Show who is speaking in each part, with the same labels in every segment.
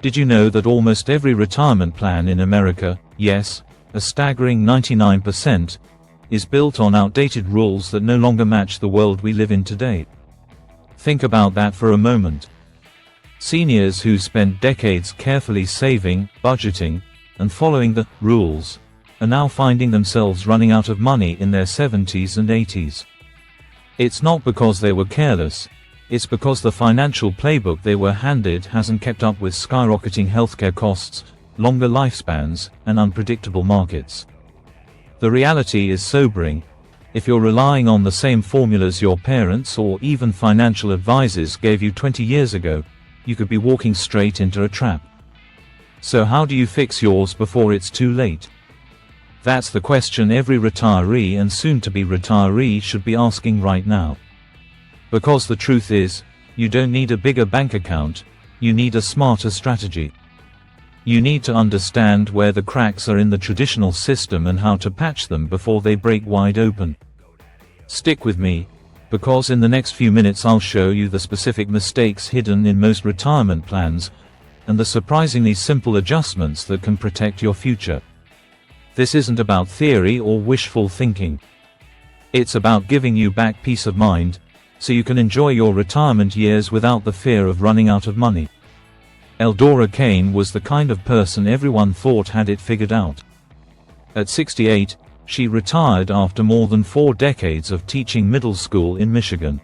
Speaker 1: Did you know that almost every retirement plan in America, yes, a staggering 99%, is built on outdated rules that no longer match the world we live in today? Think about that for a moment. Seniors who spent decades carefully saving, budgeting, and following the rules are now finding themselves running out of money in their 70s and 80s. It's not because they were careless. It's because the financial playbook they were handed hasn't kept up with skyrocketing healthcare costs, longer lifespans, and unpredictable markets. The reality is sobering. If you're relying on the same formulas your parents or even financial advisors gave you 20 years ago, you could be walking straight into a trap. So how do you fix yours before it's too late? That's the question every retiree and soon-to-be retiree should be asking right now. Because the truth is, you don't need a bigger bank account, you need a smarter strategy. You need to understand where the cracks are in the traditional system and how to patch them before they break wide open. Stick with me, because in the next few minutes I'll show you the specific mistakes hidden in most retirement plans, and the surprisingly simple adjustments that can protect your future. This isn't about theory or wishful thinking. It's about giving you back peace of mind, so you can enjoy your retirement years without the fear of running out of money. Eldora Kane was the kind of person everyone thought had it figured out. At 68, she retired after more than 4 decades of teaching middle school in Michigan.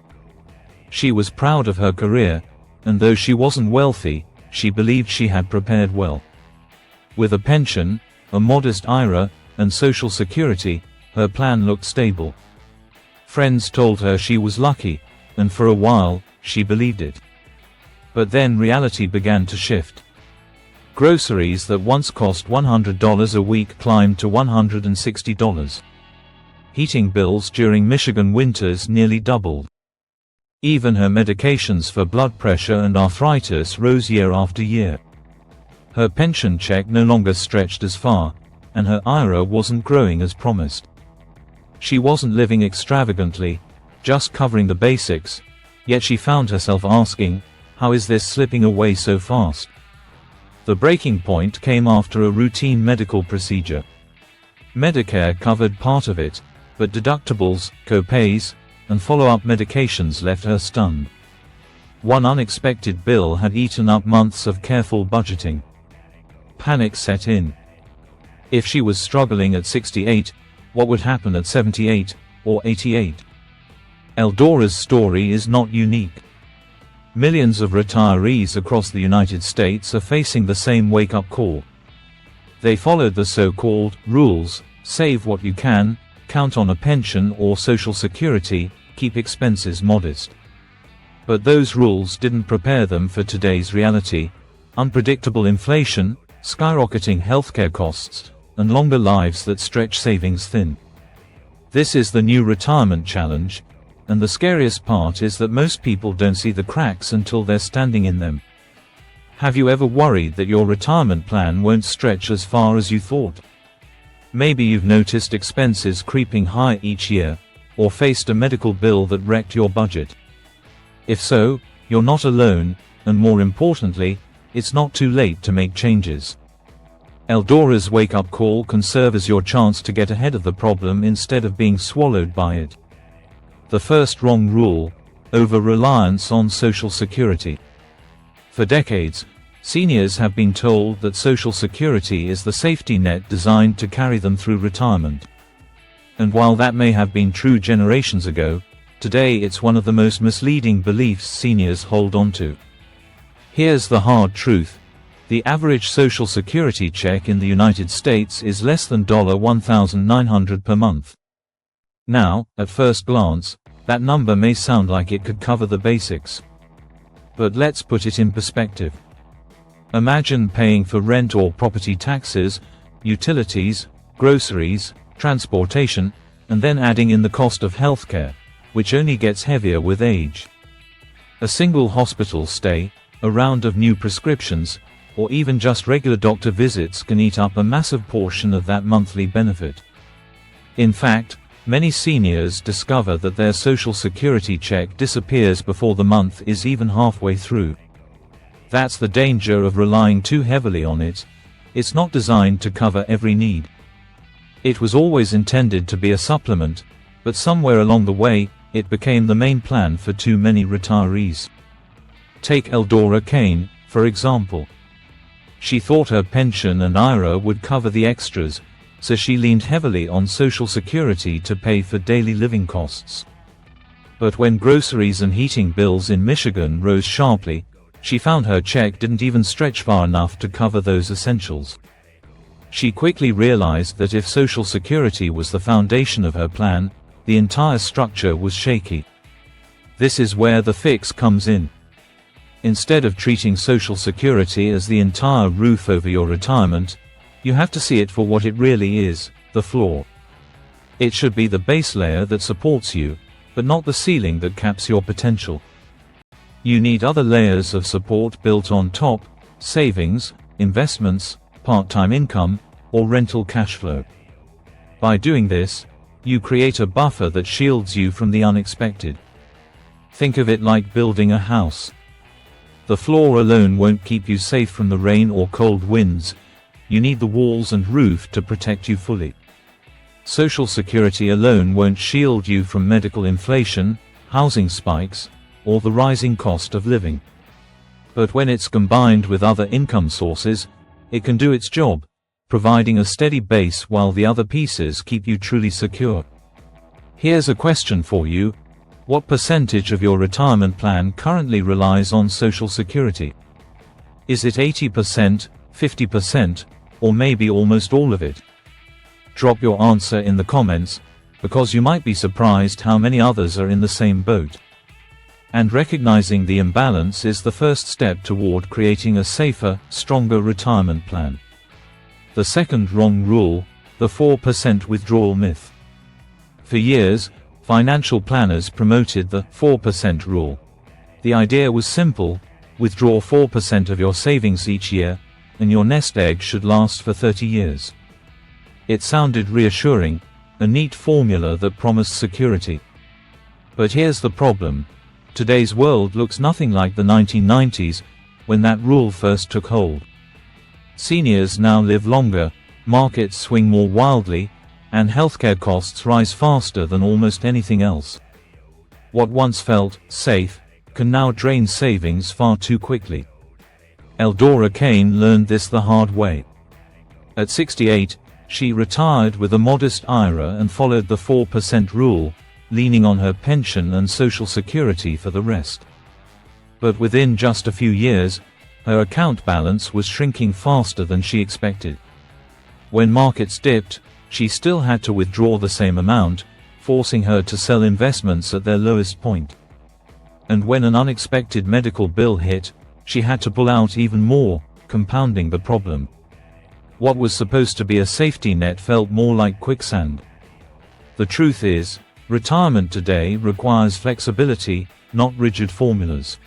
Speaker 1: She was proud of her career, and though she wasn't wealthy, she believed she had prepared well. With a pension, a modest IRA, and Social Security, her plan looked stable. Friends told her she was lucky, and for a while, she believed it. But then reality began to shift. Groceries that once cost $100 a week climbed to $160. Heating bills during Michigan winters nearly doubled. Even her medications for blood pressure and arthritis rose year after year. Her pension check no longer stretched as far, and her IRA wasn't growing as promised. She wasn't living extravagantly, just covering the basics, yet she found herself asking, how is this slipping away so fast? The breaking point came after a routine medical procedure. Medicare covered part of it, but deductibles, co-pays, and follow-up medications left her stunned. One unexpected bill had eaten up months of careful budgeting. Panic set in. If she was struggling at 68, what would happen at 78, or 88? Eldora's story is not unique. Millions of retirees across the United States are facing the same wake-up call. They followed the so-called rules: save what you can, count on a pension or Social Security, keep expenses modest. But those rules didn't prepare them for today's reality: unpredictable inflation, skyrocketing healthcare costs, and longer lives that stretch savings thin. This is the new retirement challenge, and the scariest part is that most people don't see the cracks until they're standing in them. Have you ever worried that your retirement plan won't stretch as far as you thought? Maybe you've noticed expenses creeping higher each year, or faced a medical bill that wrecked your budget. If so, you're not alone, and more importantly, it's not too late to make changes. Eldora's wake-up call can serve as your chance to get ahead of the problem instead of being swallowed by it. The first wrong rule: over-reliance on Social Security. For decades, seniors have been told that Social Security is the safety net designed to carry them through retirement. And while that may have been true generations ago, today it's one of the most misleading beliefs seniors hold on to. Here's the hard truth: the average Social Security check in the United States is less than $1,900 per month. Now, at first glance, that number may sound like it could cover the basics. But let's put it in perspective. Imagine paying for rent or property taxes, utilities, groceries, transportation, and then adding in the cost of healthcare, which only gets heavier with age. A single hospital stay, a round of new prescriptions, or even just regular doctor visits can eat up a massive portion of that monthly benefit. In fact, many seniors discover that their Social Security check disappears before the month is even halfway through. That's the danger of relying too heavily on it. It's not designed to cover every need. It was always intended to be a supplement, but somewhere along the way, it became the main plan for too many retirees. Take Eldora Kane, for example. She thought her pension and IRA would cover the extras, so she leaned heavily on Social Security to pay for daily living costs. But when groceries and heating bills in Michigan rose sharply, she found her check didn't even stretch far enough to cover those essentials. She quickly realized that if Social Security was the foundation of her plan, the entire structure was shaky. This is where the fix comes in. Instead of treating Social Security as the entire roof over your retirement, you have to see it for what it really is, the floor. It should be the base layer that supports you, but not the ceiling that caps your potential. You need other layers of support built on top: savings, investments, part-time income, or rental cash flow. By doing this, you create a buffer that shields you from the unexpected. Think of it like building a house. The floor alone won't keep you safe from the rain or cold winds. You need the walls and roof to protect you fully. Social Security alone won't shield you from medical inflation, housing spikes, or the rising cost of living. But when it's combined with other income sources, it can do its job, providing a steady base while the other pieces keep you truly secure. Here's a question for you: what percentage of your retirement plan currently relies on Social Security? Is it 80%, 50%, or maybe almost all of it? Drop your answer in the comments, because you might be surprised how many others are in the same boat. And recognizing the imbalance is the first step toward creating a safer, stronger retirement plan. The second wrong rule: the 4% withdrawal myth. For years, financial planners promoted the 4% rule. The idea was simple: withdraw 4% of your savings each year, and your nest egg should last for 30 years. It sounded reassuring, a neat formula that promised security. But here's the problem: today's world looks nothing like the 1990s, when that rule first took hold. Seniors now live longer, markets swing more wildly, and healthcare costs rise faster than almost anything else. What once felt safe can now drain savings far too quickly. Eldora Kane learned this the hard way. At 68, she retired with a modest IRA and followed the 4% rule, leaning on her pension and Social Security for the rest. But within just a few years, her account balance was shrinking faster than she expected. When markets dipped, she still had to withdraw the same amount, forcing her to sell investments at their lowest point. And when an unexpected medical bill hit, she had to pull out even more, compounding the problem. What was supposed to be a safety net felt more like quicksand. The truth is, retirement today requires flexibility, not rigid formulas.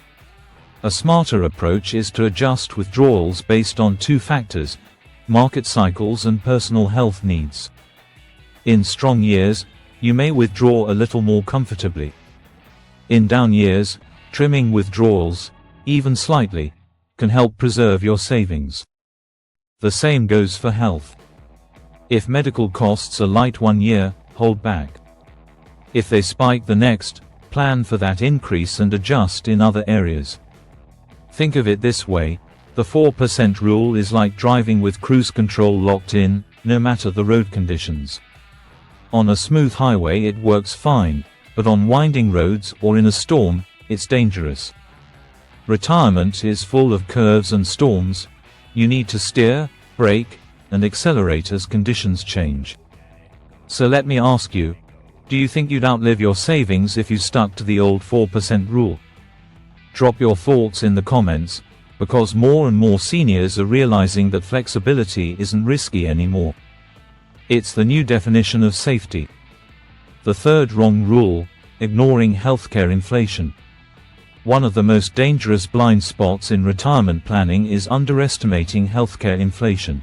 Speaker 1: A smarter approach is to adjust withdrawals based on two factors: market cycles and personal health needs. In strong years, you may withdraw a little more comfortably. In down years, trimming withdrawals, even slightly, can help preserve your savings. The same goes for health. If medical costs are light one year, hold back. If they spike the next, plan for that increase and adjust in other areas. Think of it this way: the 4% rule is like driving with cruise control locked in, no matter the road conditions. On a smooth highway it works fine, but on winding roads or in a storm, it's dangerous. Retirement is full of curves and storms. You need to steer, brake, and accelerate as conditions change. So let me ask you, do you think you'd outlive your savings if you stuck to the old 4% rule? Drop your thoughts in the comments, because more and more seniors are realizing that flexibility isn't risky anymore. It's the new definition of safety. The third wrong rule: ignoring healthcare inflation. One of the most dangerous blind spots in retirement planning is underestimating healthcare inflation.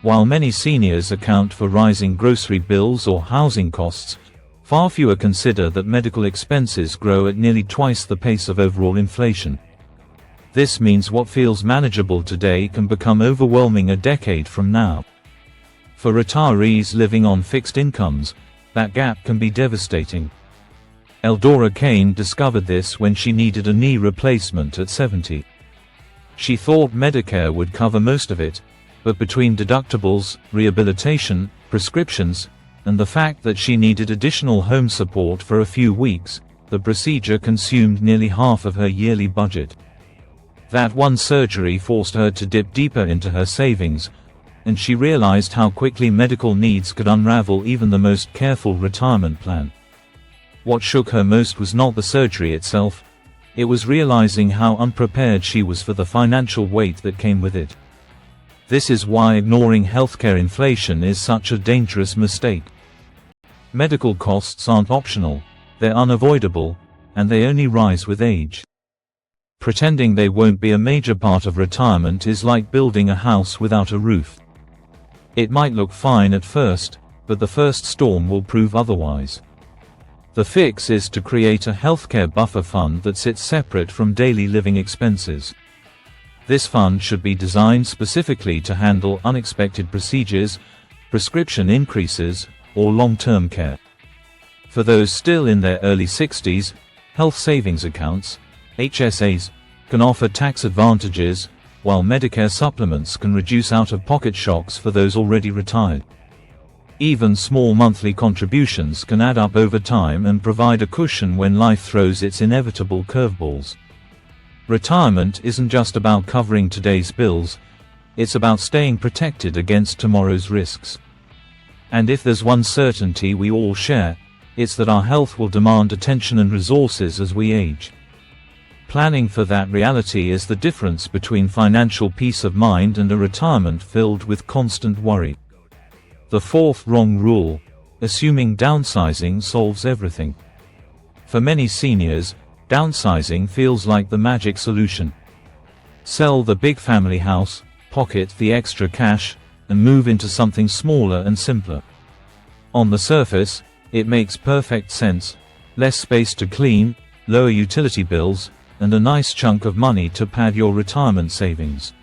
Speaker 1: While many seniors account for rising grocery bills or housing costs, far fewer consider that medical expenses grow at nearly twice the pace of overall inflation. This means what feels manageable today can become overwhelming a decade from now. For retirees living on fixed incomes, that gap can be devastating. Eldora Kane discovered this when she needed a knee replacement at 70. She thought Medicare would cover most of it, but between deductibles, rehabilitation, prescriptions, and the fact that she needed additional home support for a few weeks, the procedure consumed nearly half of her yearly budget. That one surgery forced her to dip deeper into her savings, and she realized how quickly medical needs could unravel even the most careful retirement plan. What shook her most was not the surgery itself, it was realizing how unprepared she was for the financial weight that came with it. This is why ignoring healthcare inflation is such a dangerous mistake. Medical costs aren't optional, they're unavoidable, and they only rise with age. Pretending they won't be a major part of retirement is like building a house without a roof. It might look fine at first, but the first storm will prove otherwise. The fix is to create a healthcare buffer fund that sits separate from daily living expenses. This fund should be designed specifically to handle unexpected procedures, prescription increases, or long-term care. For those still in their early 60s, health savings accounts, HSAs, can offer tax advantages, while Medicare supplements can reduce out-of-pocket shocks for those already retired. Even small monthly contributions can add up over time and provide a cushion when life throws its inevitable curveballs. Retirement isn't just about covering today's bills, it's about staying protected against tomorrow's risks. And if there's one certainty we all share, it's that our health will demand attention and resources as we age. Planning for that reality is the difference between financial peace of mind and a retirement filled with constant worry. The fourth wrong rule: assuming downsizing solves everything. For many seniors, downsizing feels like the magic solution. Sell the big family house, pocket the extra cash, and move into something smaller and simpler. On the surface, it makes perfect sense: less space to clean, lower utility bills, and a nice chunk of money to pad your retirement savings.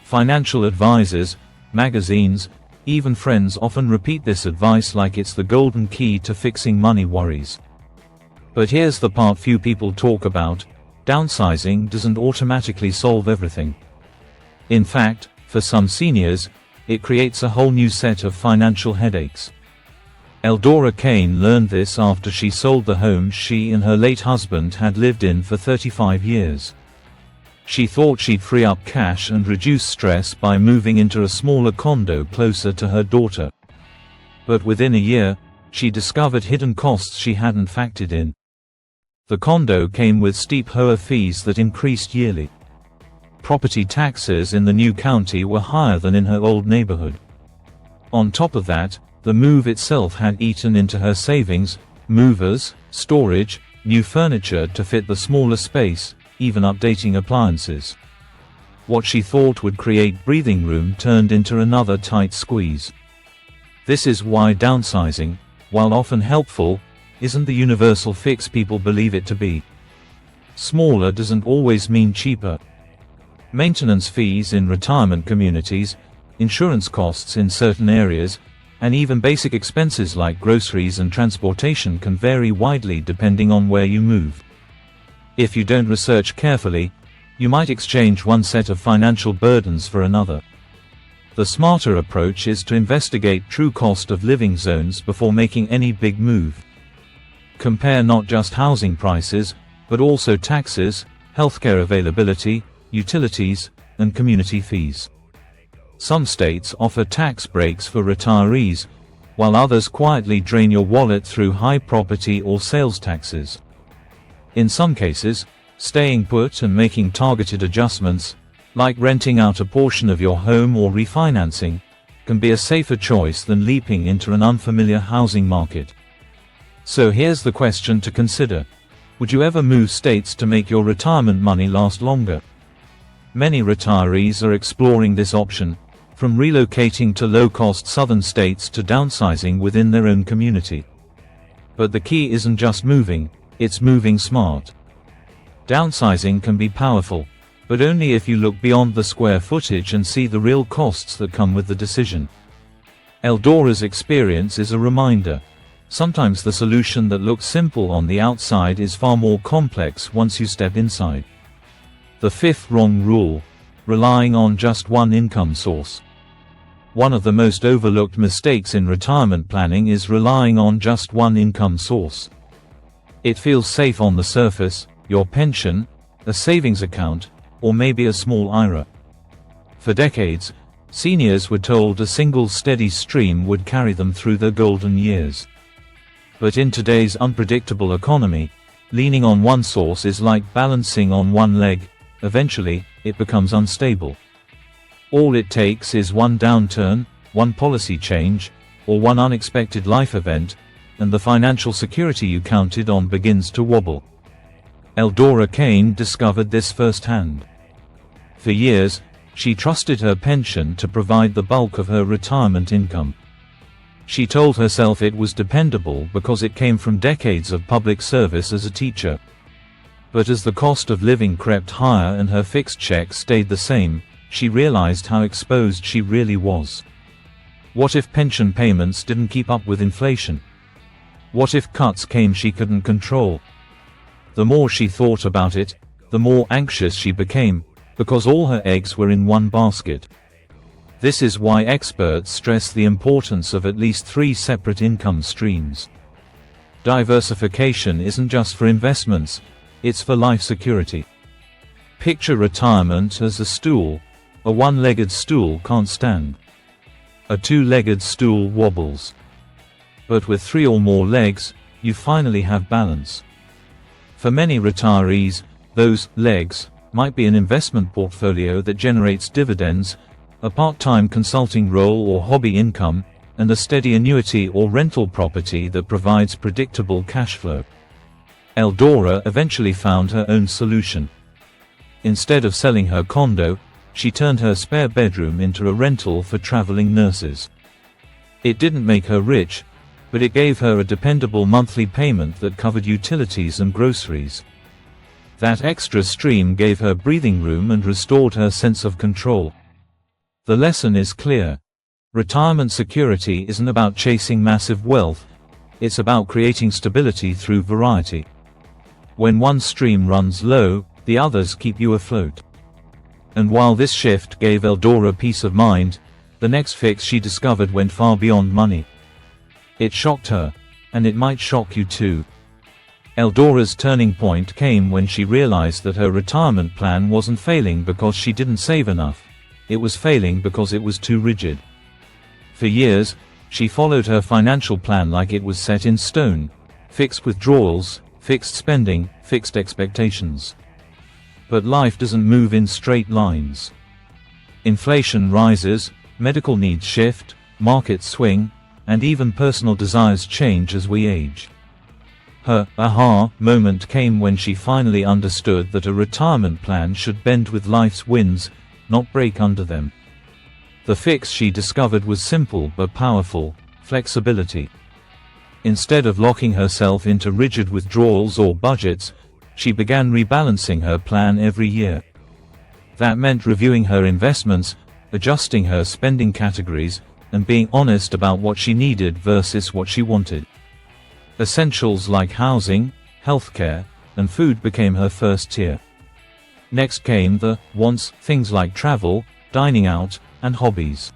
Speaker 1: Financial advisors, magazines, even friends often repeat this advice like it's the golden key to fixing money worries. But here's the part few people talk about: downsizing doesn't automatically solve everything. In fact, for some seniors, it creates a whole new set of financial headaches. Eldora Kane learned this after she sold the home she and her late husband had lived in for 35 years. She thought she'd free up cash and reduce stress by moving into a smaller condo closer to her daughter. But within a year, she discovered hidden costs she hadn't factored in. The condo came with steep HOA fees that increased yearly. Property taxes in the new county were higher than in her old neighborhood. On top of that, the move itself had eaten into her savings: movers, storage, new furniture to fit the smaller space, even updating appliances. What she thought would create breathing room turned into another tight squeeze. This is why downsizing, while often helpful, isn't the universal fix people believe it to be. Smaller doesn't always mean cheaper. Maintenance fees in retirement communities, insurance costs in certain areas, and even basic expenses like groceries and transportation can vary widely depending on where you move. If you don't research carefully, you might exchange one set of financial burdens for another. The smarter approach is to investigate true cost of living zones before making any big move. Compare not just housing prices, but also taxes, healthcare availability, utilities, and community fees. Some states offer tax breaks for retirees, while others quietly drain your wallet through high property or sales taxes. In some cases, staying put and making targeted adjustments, like renting out a portion of your home or refinancing, can be a safer choice than leaping into an unfamiliar housing market. So here's the question to consider: would you ever move states to make your retirement money last longer? Many retirees are exploring this option, from relocating to low-cost southern states to downsizing within their own community. But the key isn't just moving, it's moving smart. Downsizing can be powerful, But only if you look beyond the square footage and see the real costs that come with the decision. Eldora's experience is a reminder. Sometimes the solution that looks simple on the outside is far more complex once you step inside. The fifth wrong rule: relying on just one income source. One of the most overlooked mistakes in retirement planning is relying on just one income source. It feels safe on the surface: your pension, a savings account, or maybe a small IRA. For decades, seniors were told a single steady stream would carry them through their golden years. But in today's unpredictable economy, leaning on one source is like balancing on one leg. Eventually, it becomes unstable. All it takes is one downturn, one policy change, or one unexpected life event, and the financial security you counted on begins to wobble. Eldora Kane discovered this firsthand. For years, she trusted her pension to provide the bulk of her retirement income. She told herself it was dependable because it came from decades of public service as a teacher. But as the cost of living crept higher and her fixed check stayed the same, she realized how exposed she really was. What if pension payments didn't keep up with inflation? What if cuts came she couldn't control? The more she thought about it, the more anxious she became, because all her eggs were in one basket. This is why experts stress the importance of at least 3 separate income streams. Diversification isn't just for investments, it's for life security. Picture retirement as a stool. A one-legged stool can't stand. A two-legged stool wobbles. But with 3 or more legs, you finally have balance. For many retirees, those legs might be an investment portfolio that generates dividends, a part-time consulting role or hobby income, and a steady annuity or rental property that provides predictable cash flow. Eldora eventually found her own solution. Instead of selling her condo, she turned her spare bedroom into a rental for traveling nurses. It didn't make her rich, but it gave her a dependable monthly payment that covered utilities and groceries. That extra stream gave her breathing room and restored her sense of control. The lesson is clear. Retirement security isn't about chasing massive wealth, it's about creating stability through variety. When one stream runs low, the others keep you afloat. And while this shift gave Eldora peace of mind, the next fix she discovered went far beyond money. It shocked her, and it might shock you too. Eldora's turning point came when she realized that her retirement plan wasn't failing because she didn't save enough. It was failing because it was too rigid. For years, she followed her financial plan like it was set in stone: fixed withdrawals, fixed spending, fixed expectations. But life doesn't move in straight lines. Inflation rises, medical needs shift, markets swing, and even personal desires change as we age. Her aha moment came when she finally understood that a retirement plan should bend with life's winds, not break under them. The fix she discovered was simple but powerful: flexibility. Instead of locking herself into rigid withdrawals or budgets, she began rebalancing her plan every year. That meant reviewing her investments, adjusting her spending categories, and being honest about what she needed versus what she wanted. Essentials like housing, healthcare, and food became her first tier. Next came the wants, things like travel, dining out, and hobbies.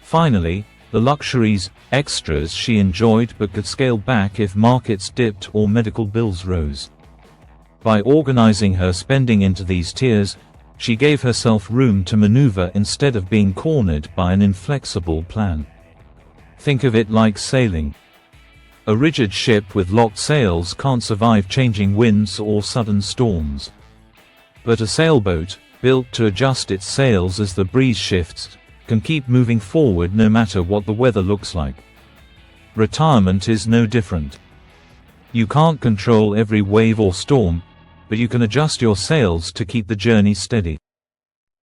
Speaker 1: Finally, the luxuries, extras she enjoyed but could scale back if markets dipped or medical bills rose. By organizing her spending into these tiers, she gave herself room to maneuver instead of being cornered by an inflexible plan. Think of it like sailing. A rigid ship with locked sails can't survive changing winds or sudden storms. But a sailboat, built to adjust its sails as the breeze shifts, can keep moving forward no matter what the weather looks like. Retirement is no different. You can't control every wave or storm, but you can adjust your sails to keep the journey steady.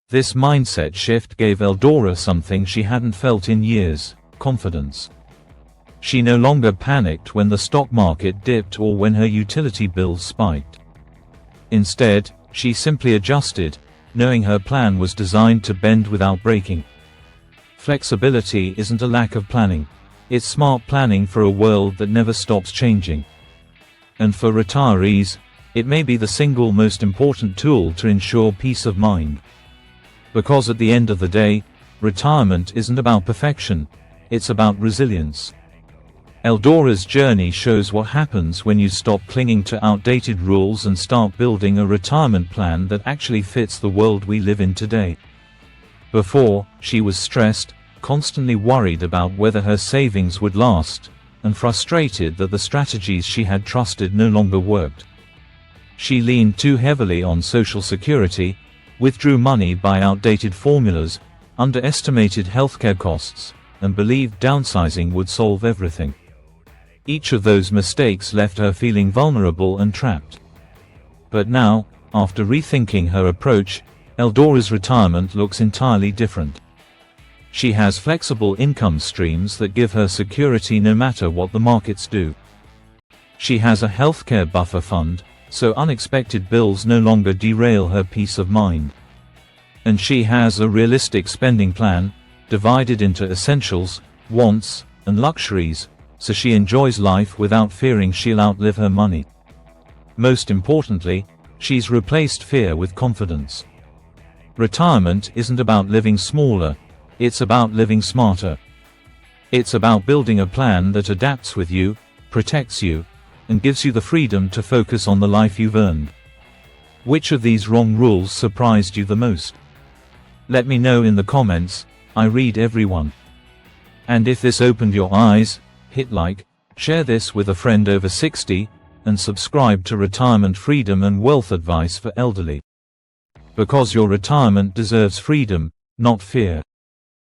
Speaker 1: This mindset shift gave Eldora something she hadn't felt in years: confidence. She no longer panicked when the stock market dipped or when her utility bills spiked. Instead, she simply adjusted, knowing her plan was designed to bend without breaking. Flexibility isn't a lack of planning. It's smart planning for a world that never stops changing. And for retirees, it may be the single most important tool to ensure peace of mind. Because at the end of the day, retirement isn't about perfection, it's about resilience. Eldora's journey shows what happens when you stop clinging to outdated rules and start building a retirement plan that actually fits the world we live in today. Before, she was stressed, constantly worried about whether her savings would last, and frustrated that the strategies she had trusted no longer worked. She leaned too heavily on Social Security, withdrew money by outdated formulas, underestimated healthcare costs, and believed downsizing would solve everything. Each of those mistakes left her feeling vulnerable and trapped. But now, after rethinking her approach, Eldora's retirement looks entirely different. She has flexible income streams that give her security no matter what the markets do. She has a healthcare buffer fund, so unexpected bills no longer derail her peace of mind. And she has a realistic spending plan, divided into essentials, wants, and luxuries, so she enjoys life without fearing she'll outlive her money. Most importantly, she's replaced fear with confidence. Retirement isn't about living smaller, it's about living smarter. It's about building a plan that adapts with you, protects you, and gives you the freedom to focus on the life you've earned. Which of these wrong rules surprised you the most? Let me know in the comments, I read every one. And if this opened your eyes, hit like, share this with a friend over 60, and subscribe to Retirement Freedom and Wealth Advice for Elderly. Because your retirement deserves freedom, not fear.